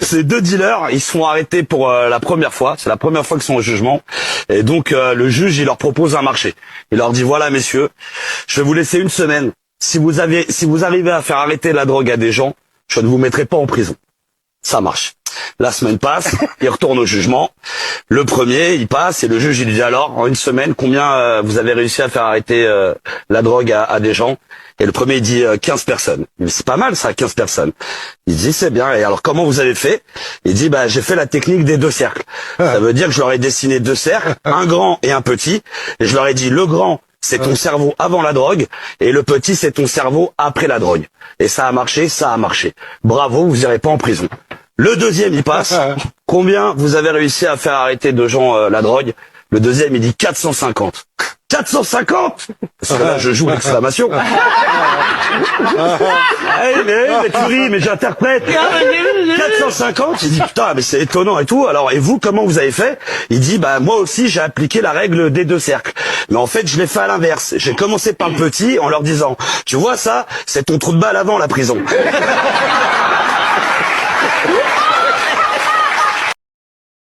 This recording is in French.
Ces deux dealers, ils sont arrêtés pour la première fois. C'est la première fois qu'ils sont au jugement. Et donc, le juge, il leur propose un marché. Il leur dit, voilà, messieurs, je vais vous laisser une semaine. Si vous arrivez à faire arrêter la drogue à des gens, je ne vous mettrai pas en prison. Ça marche. La semaine passe, il retourne au jugement. Le premier, il passe et le juge, il lui dit alors, en une semaine, combien vous avez réussi à faire arrêter la drogue à des gens? Et le premier, il dit 15 personnes. Il dit, c'est pas mal ça, 15 personnes. Il dit, c'est bien. Et alors, comment vous avez fait? Il dit, bah, j'ai fait la technique des deux cercles. Ça veut dire que je leur ai dessiné deux cercles, un grand et un petit. Et je leur ai dit, le grand, c'est ton cerveau avant la drogue, et le petit, c'est ton cerveau après la drogue. Et ça a marché, ça a marché. Bravo, vous irez pas en prison. Le deuxième, il passe. Combien vous avez réussi à faire arrêter de gens la drogue? Le deuxième, il dit 450. 450? Parce que là, je joue l'exclamation. Mais tu ris, mais j'interprète. 450? Il dit, putain, mais c'est étonnant et tout. Alors, et vous, comment vous avez fait? Il dit, bah, moi aussi, j'ai appliqué la règle des deux cercles. Mais en fait, je l'ai fait à l'inverse. J'ai commencé par le petit en leur disant, tu vois ça, c'est ton trou de balle avant la prison.